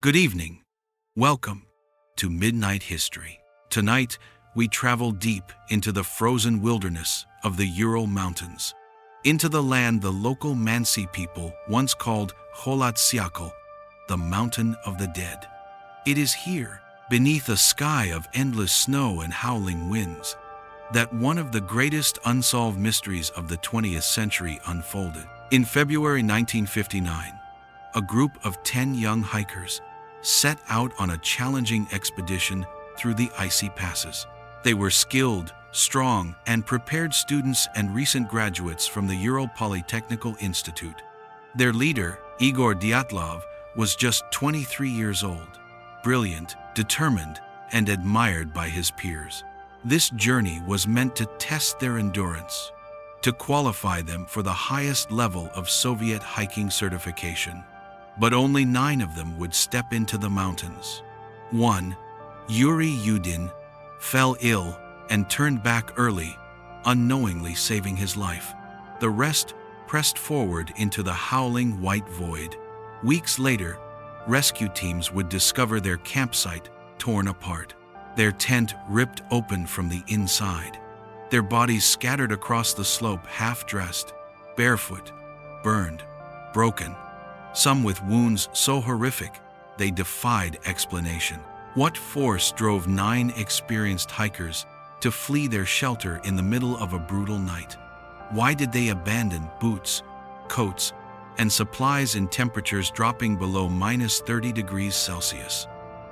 Good evening. Welcome to Midnight History. Tonight, we travel deep into the frozen wilderness of the Ural Mountains, into the land the local Mansi people once called Holatsiakal, the Mountain of the Dead. It is here, beneath a sky of endless snow and howling winds, that one of the greatest unsolved mysteries of the 20th century unfolded. In February 1959, a group of 10 young hikers set out on a challenging expedition through the icy passes. They were skilled, strong, and prepared students and recent graduates from the Ural Polytechnical Institute. Their leader, Igor Dyatlov, was just 23 years old, brilliant, determined, and admired by his peers. This journey was meant to test their endurance, to qualify them for the highest level of Soviet hiking certification. But only 9 of them would step into the mountains. One, Yuri Yudin, fell ill and turned back early, unknowingly saving his life. The rest pressed forward into the howling white void. Weeks later, rescue teams would discover their campsite torn apart, their tent ripped open from the inside, their bodies scattered across the slope half-dressed, barefoot, burned, broken, some with wounds so horrific they defied explanation. What force drove 9 experienced hikers to flee their shelter in the middle of a brutal night? Why did they abandon boots, coats, and supplies in temperatures dropping below -30 degrees Celsius?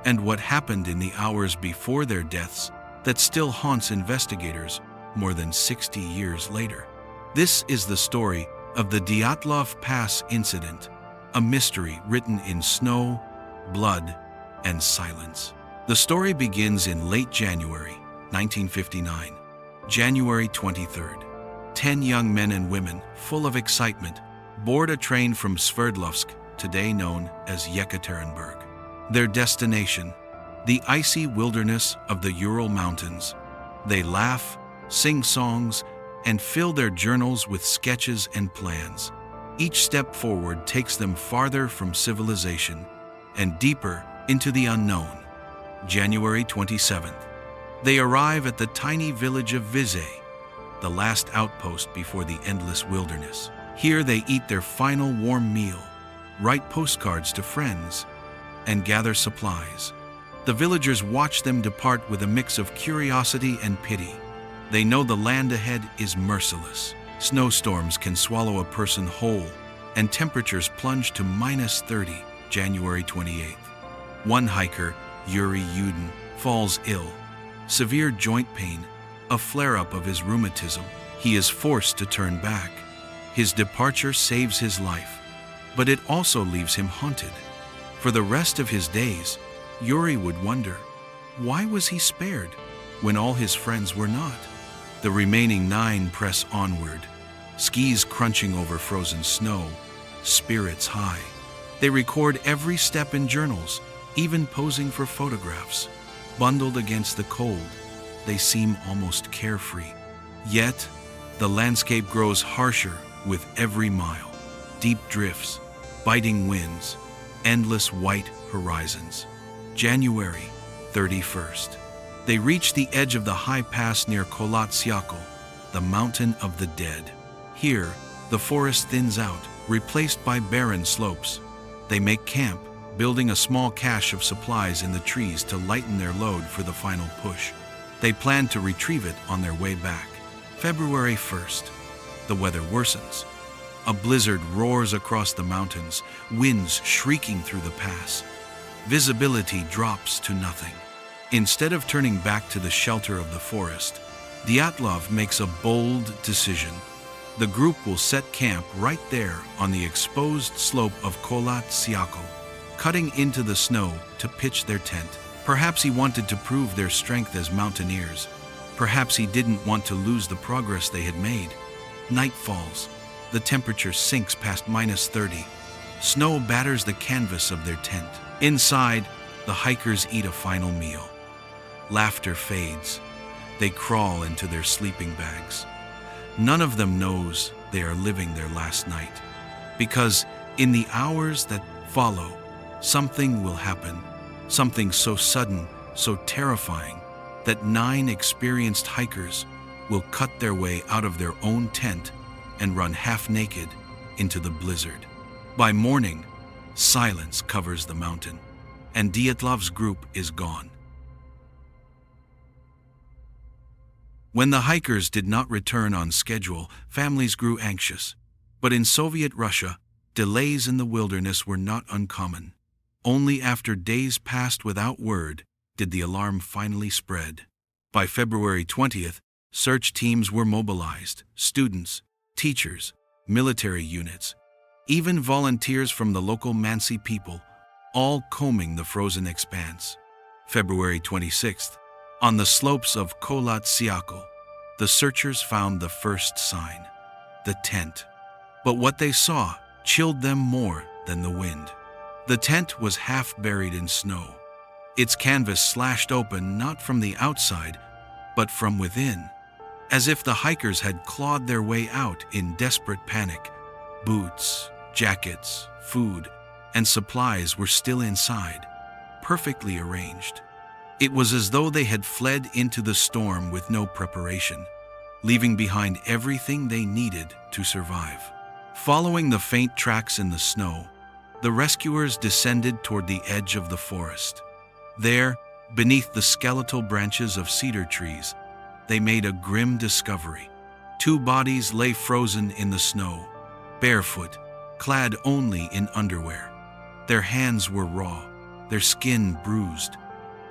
And what happened in the hours before their deaths that still haunts investigators more than 60 years later? This is the story of the Dyatlov Pass Incident, a mystery written in snow, blood, and silence. The story begins in late January 1959, January 23rd. 10 young men and women, full of excitement, board a train from Sverdlovsk, today known as Yekaterinburg. Their destination, the icy wilderness of the Ural Mountains. They laugh, sing songs, and fill their journals with sketches and plans. Each step forward takes them farther from civilization and deeper into the unknown. January 27th. They arrive at the tiny village of Vizay, the last outpost before the endless wilderness. Here they eat their final warm meal, write postcards to friends, and gather supplies. The villagers watch them depart with a mix of curiosity and pity. They know the land ahead is merciless. Snowstorms can swallow a person whole, and temperatures plunge to -30, January 28th. One hiker, Yuri Yudin, falls ill. Severe joint pain, a flare-up of his rheumatism. He is forced to turn back. His departure saves his life, but it also leaves him haunted. For the rest of his days, Yuri would wonder, why was he spared when all his friends were not? The remaining 9 press onward, skis crunching over frozen snow, spirits high. They record every step in journals, even posing for photographs. Bundled against the cold, they seem almost carefree. Yet, the landscape grows harsher with every mile. Deep drifts, biting winds, endless white horizons. January 31st. They reach the edge of the high pass near Holatsiakal, the Mountain of the Dead. Here, the forest thins out, replaced by barren slopes. They make camp, building a small cache of supplies in the trees to lighten their load for the final push. They plan to retrieve it on their way back. February 1st. The weather worsens. A blizzard roars across the mountains, winds shrieking through the pass. Visibility drops to nothing. Instead of turning back to the shelter of the forest, Dyatlov makes a bold decision. The group will set camp right there on the exposed slope of Holatsiakal, cutting into the snow to pitch their tent. Perhaps he wanted to prove their strength as mountaineers. Perhaps he didn't want to lose the progress they had made. Night falls. The temperature sinks past -30. Snow batters the canvas of their tent. Inside, the hikers eat a final meal. Laughter fades. They crawl into their sleeping bags. None of them knows they are living their last night, because in the hours that follow, something will happen, something so sudden, so terrifying, that 9 experienced hikers will cut their way out of their own tent and run half-naked into the blizzard. By morning, silence covers the mountain, and Dyatlov's group is gone. When the hikers did not return on schedule, families grew anxious. But in Soviet Russia, delays in the wilderness were not uncommon. Only after days passed without word did the alarm finally spread. By February 20th, search teams were mobilized, students, teachers, military units, even volunteers from the local Mansi people, all combing the frozen expanse. February 26th, on the slopes of Kholat Syakhl, the searchers found the first sign, the tent. But what they saw chilled them more than the wind. The tent was half buried in snow, its canvas slashed open not from the outside, but from within, as if the hikers had clawed their way out in desperate panic. Boots, jackets, food, and supplies were still inside, perfectly arranged. It was as though they had fled into the storm with no preparation, leaving behind everything they needed to survive. Following the faint tracks in the snow, the rescuers descended toward the edge of the forest. There, beneath the skeletal branches of cedar trees, they made a grim discovery. 2 bodies lay frozen in the snow, barefoot, clad only in underwear. Their hands were raw, their skin bruised.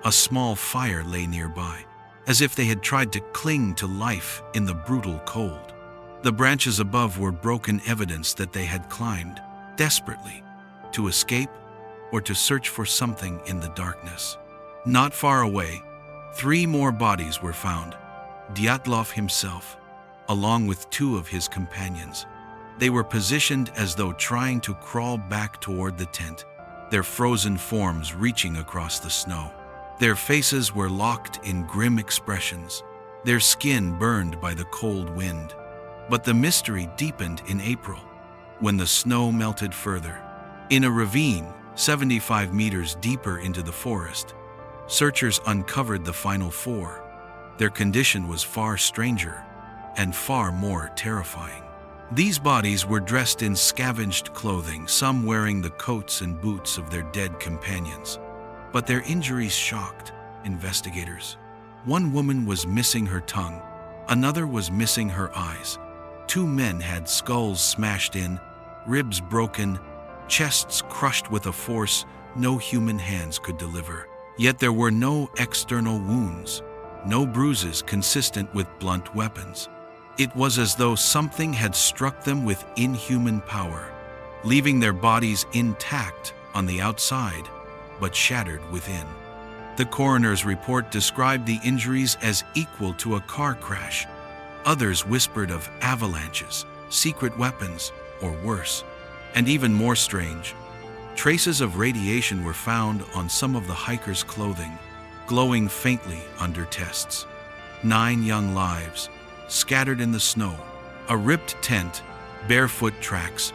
A small fire lay nearby, as if they had tried to cling to life in the brutal cold. The branches above were broken evidence that they had climbed, desperately, to escape or to search for something in the darkness. Not far away, 3 more bodies were found. Dyatlov himself, along with 2 of his companions. They were positioned as though trying to crawl back toward the tent, their frozen forms reaching across the snow. Their faces were locked in grim expressions, their skin burned by the cold wind. But the mystery deepened in April, when the snow melted further. In a ravine 75 meters deeper into the forest, searchers uncovered the final 4. Their condition was far stranger and far more terrifying. These bodies were dressed in scavenged clothing, some wearing the coats and boots of their dead companions. But their injuries shocked investigators. 1 woman was missing her tongue, another was missing her eyes. 2 men had skulls smashed in, ribs broken, chests crushed with a force no human hands could deliver. Yet there were no external wounds, no bruises consistent with blunt weapons. It was as though something had struck them with inhuman power, leaving their bodies intact on the outside, but shattered within. The coroner's report described the injuries as equal to a car crash. Others whispered of avalanches, secret weapons, or worse. And even more strange, traces of radiation were found on some of the hikers' clothing, glowing faintly under tests. 9 young lives, scattered in the snow, a ripped tent, barefoot tracks,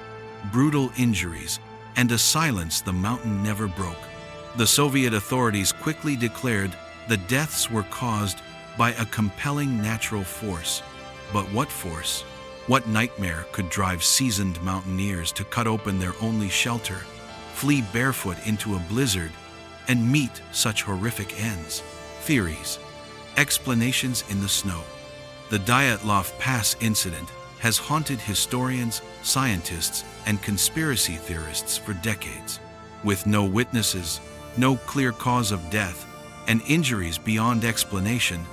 brutal injuries, and a silence the mountain never broke. The Soviet authorities quickly declared the deaths were caused by a compelling natural force. But what force? What nightmare could drive seasoned mountaineers to cut open their only shelter, flee barefoot into a blizzard, and meet such horrific ends? Theories, explanations in the snow. The Dyatlov Pass Incident has haunted historians, scientists, and conspiracy theorists for decades. With no witnesses, no clear cause of death, and injuries beyond explanation,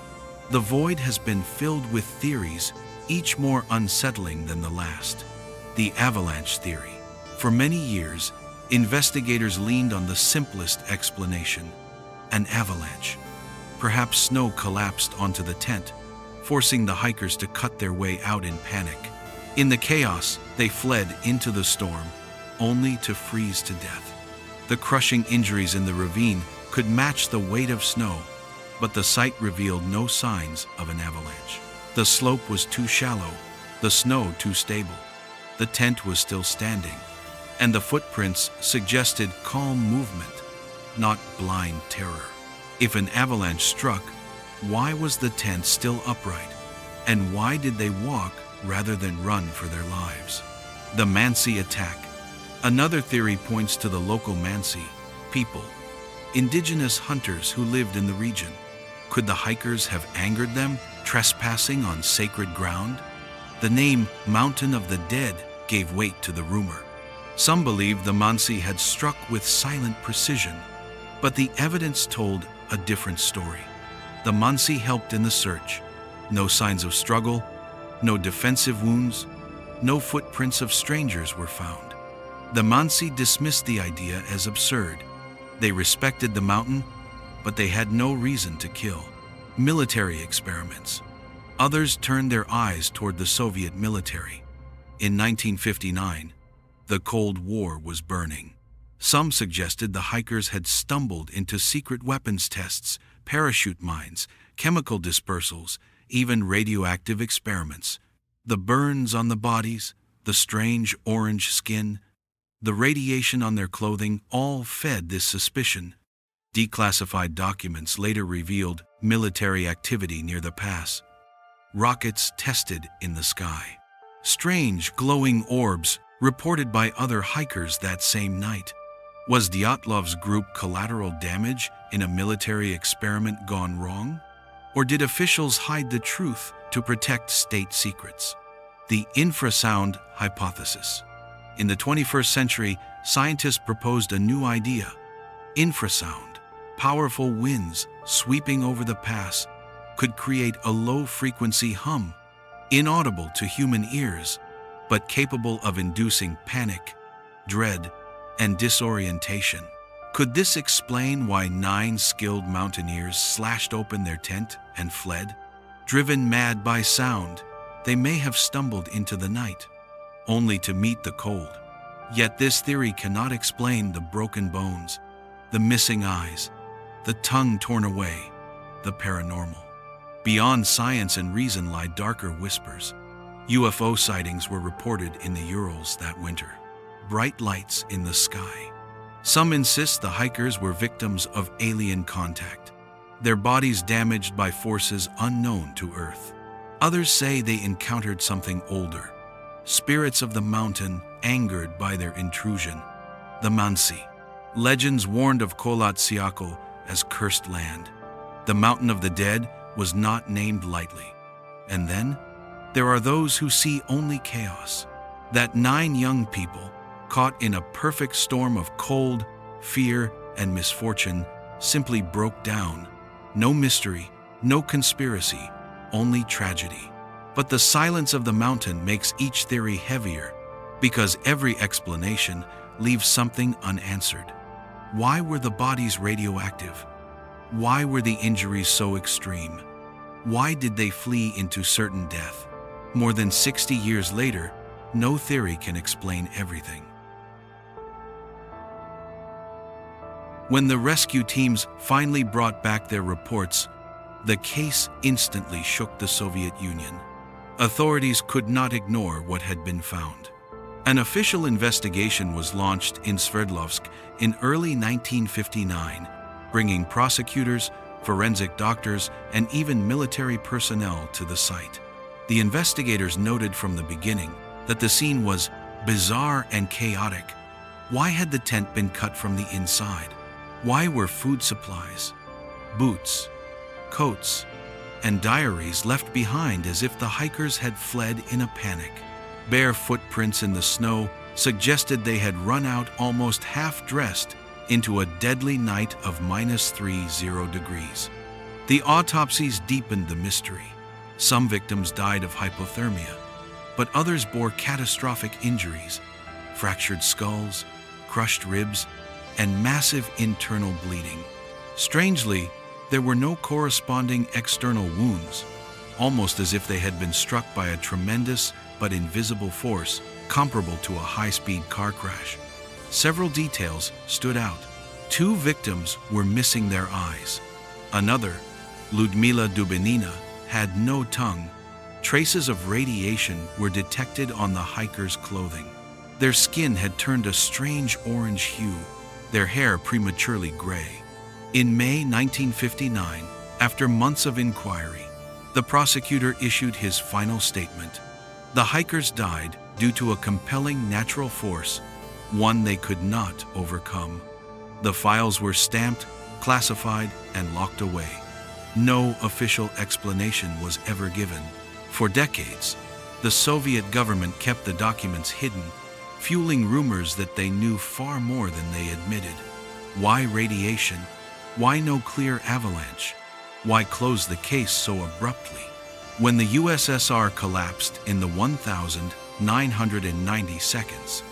the void has been filled with theories, each more unsettling than the last. The avalanche theory. For many years, investigators leaned on the simplest explanation: an avalanche. Perhaps snow collapsed onto the tent, forcing the hikers to cut their way out in panic. In the chaos, they fled into the storm, only to freeze to death. The crushing injuries in the ravine could match the weight of snow, but the site revealed no signs of an avalanche. The slope was too shallow, the snow too stable. The tent was still standing, and the footprints suggested calm movement, not blind terror. If an avalanche struck, why was the tent still upright? And why did they walk rather than run for their lives? The Mansi attack. Another theory points to the local Mansi people, indigenous hunters who lived in the region. Could the hikers have angered them, trespassing on sacred ground? The name Mountain of the Dead gave weight to the rumor. Some believed the Mansi had struck with silent precision, but the evidence told a different story. The Mansi helped in the search. No signs of struggle, no defensive wounds, no footprints of strangers were found. The Mansi dismissed the idea as absurd. They respected the mountain, but they had no reason to kill. Military experiments. Others turned their eyes toward the Soviet military. In 1959, the Cold War was burning. Some suggested the hikers had stumbled into secret weapons tests, parachute mines, chemical dispersals, even radioactive experiments. The burns on the bodies, the strange orange skin, the radiation on their clothing all fed this suspicion. Declassified documents later revealed military activity near the pass. Rockets tested in the sky. Strange glowing orbs reported by other hikers that same night. Was Dyatlov's group collateral damage in a military experiment gone wrong? Or did officials hide the truth to protect state secrets? The infrasound hypothesis. In the 21st century, scientists proposed a new idea. Infrasound, powerful winds sweeping over the pass, could create a low-frequency hum, inaudible to human ears, but capable of inducing panic, dread, and disorientation. Could this explain why 9 skilled mountaineers slashed open their tent and fled? Driven mad by sound, they may have stumbled into the night, only to meet the cold. Yet this theory cannot explain the broken bones, the missing eyes, the tongue torn away, the paranormal. Beyond science and reason lie darker whispers. UFO sightings were reported in the Urals that winter. Bright lights in the sky. Some insist the hikers were victims of alien contact, their bodies damaged by forces unknown to Earth. Others say they encountered something older, spirits of the mountain angered by their intrusion. The Mansi. Legends warned of Kholat Syakhl as cursed land. The Mountain of the Dead was not named lightly. And then, there are those who see only chaos. That 9 young people, caught in a perfect storm of cold, fear, and misfortune, simply broke down. No mystery, no conspiracy, only tragedy. But the silence of the mountain makes each theory heavier, because every explanation leaves something unanswered. Why were the bodies radioactive? Why were the injuries so extreme? Why did they flee into certain death? More than 60 years later, no theory can explain everything. When the rescue teams finally brought back their reports, the case instantly shook the Soviet Union. Authorities could not ignore what had been found. An official investigation was launched in Sverdlovsk in early 1959, bringing prosecutors, forensic doctors, and even military personnel to the site. The investigators noted from the beginning that the scene was bizarre and chaotic. Why had the tent been cut from the inside? Why were food supplies, boots, coats, and diaries left behind as if the hikers had fled in a panic? Bare footprints in the snow suggested they had run out almost half-dressed into a deadly night of -30 degrees. The autopsies deepened the mystery. Some victims died of hypothermia, but others bore catastrophic injuries, fractured skulls, crushed ribs, and massive internal bleeding. Strangely, there were no corresponding external wounds, almost as if they had been struck by a tremendous but invisible force comparable to a high-speed car crash. Several details stood out. 2 victims were missing their eyes. Another, Ludmila Dubinina, had no tongue. Traces of radiation were detected on the hikers' clothing. Their skin had turned a strange orange hue, their hair prematurely gray. In May 1959, after months of inquiry, the prosecutor issued his final statement. The hikers died due to a compelling natural force, one they could not overcome. The files were stamped, classified, and locked away. No official explanation was ever given. For decades, the Soviet government kept the documents hidden, fueling rumors that they knew far more than they admitted. Why radiation? Why no clear avalanche? Why close the case so abruptly? When the USSR collapsed in the 1990 seconds,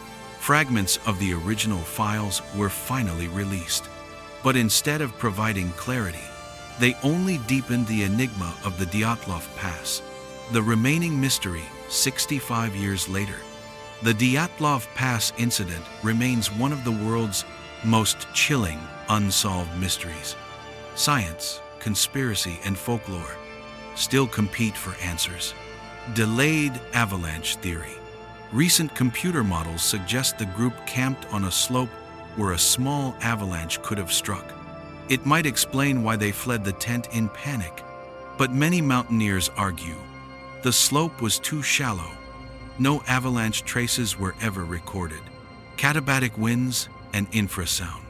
fragments of the original files were finally released. But instead of providing clarity, they only deepened the enigma of the Dyatlov Pass, the remaining mystery 65 years later. The Dyatlov Pass Incident remains one of the world's most chilling unsolved mysteries. Science, conspiracy, and folklore still compete for answers. Delayed avalanche theory. Recent computer models suggest the group camped on a slope where a small avalanche could have struck. It might explain why they fled the tent in panic, but many mountaineers argue the slope was too shallow. No avalanche traces were ever recorded. Katabatic winds and infrasound.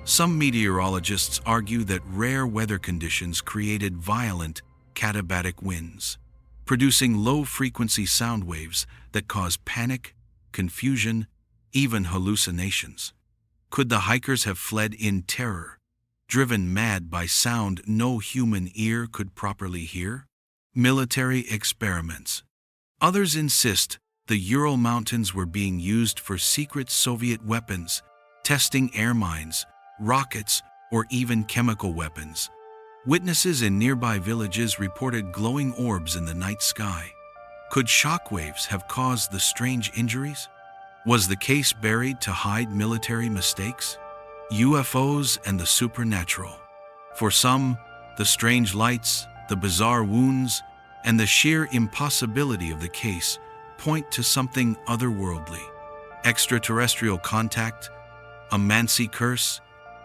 Some meteorologists argue that rare weather conditions created violent katabatic winds, producing low-frequency sound waves that cause panic, confusion, even hallucinations. Could the hikers have fled in terror, driven mad by sound no human ear could properly hear? Military experiments. Others insist the Ural Mountains were being used for secret Soviet weapons, testing air mines, rockets, or even chemical weapons. Witnesses in nearby villages reported glowing orbs in the night sky. Could shockwaves have caused the strange injuries? Was the case buried to hide military mistakes? UFOs and the supernatural. For some, the strange lights, the bizarre wounds, and the sheer impossibility of the case point to something otherworldly. Extraterrestrial contact? A Mansi curse?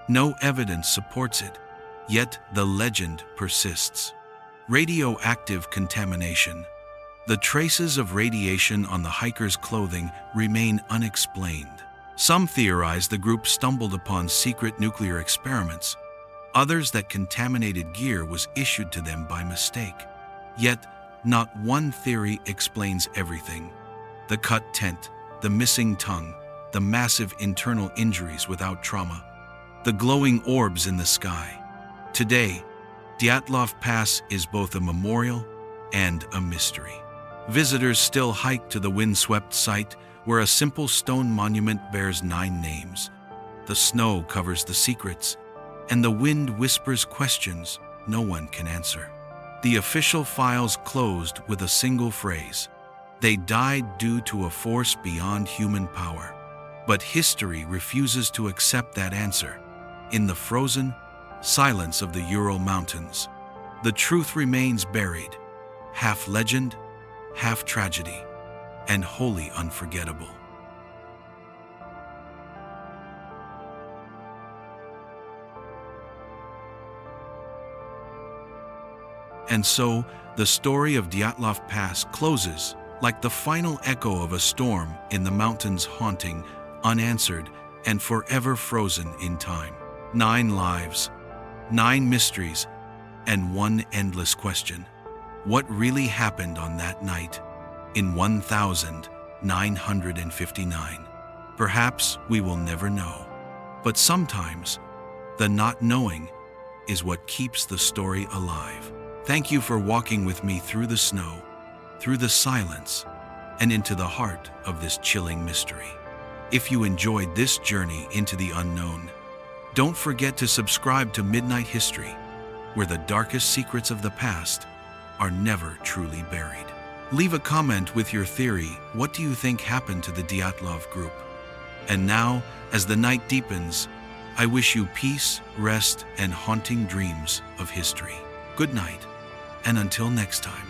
No evidence supports it, yet the legend persists. Radioactive contamination. The traces of radiation on the hikers' clothing remain unexplained. Some theorize the group stumbled upon secret nuclear experiments, others that contaminated gear was issued to them by mistake. Yet, not one theory explains everything. The cut tent, the missing tongue, the massive internal injuries without trauma, the glowing orbs in the sky. Today, Dyatlov Pass is both a memorial and a mystery. Visitors still hike to the windswept site where a simple stone monument bears 9 names. The snow covers the secrets, and the wind whispers questions no one can answer. The official files closed with a single phrase: they died due to a force beyond human power. But history refuses to accept that answer. In the frozen silence of the Ural Mountains, the truth remains buried, half legend, half tragedy, and wholly unforgettable. And so, the story of Dyatlov Pass closes like the final echo of a storm in the mountains, haunting, unanswered, and forever frozen in time. 9 lives, 9 mysteries, and one endless question. What really happened on that night in 1959? Perhaps we will never know. But sometimes, the not knowing is what keeps the story alive. Thank you for walking with me through the snow, through the silence, and into the heart of this chilling mystery. If you enjoyed this journey into the unknown, don't forget to subscribe to Midnight History, where the darkest secrets of the past are never truly buried. Leave a comment with your theory. What do you think happened to the Dyatlov group? And now, as the night deepens, I wish you peace, rest, and haunting dreams of history. Good night, and until next time.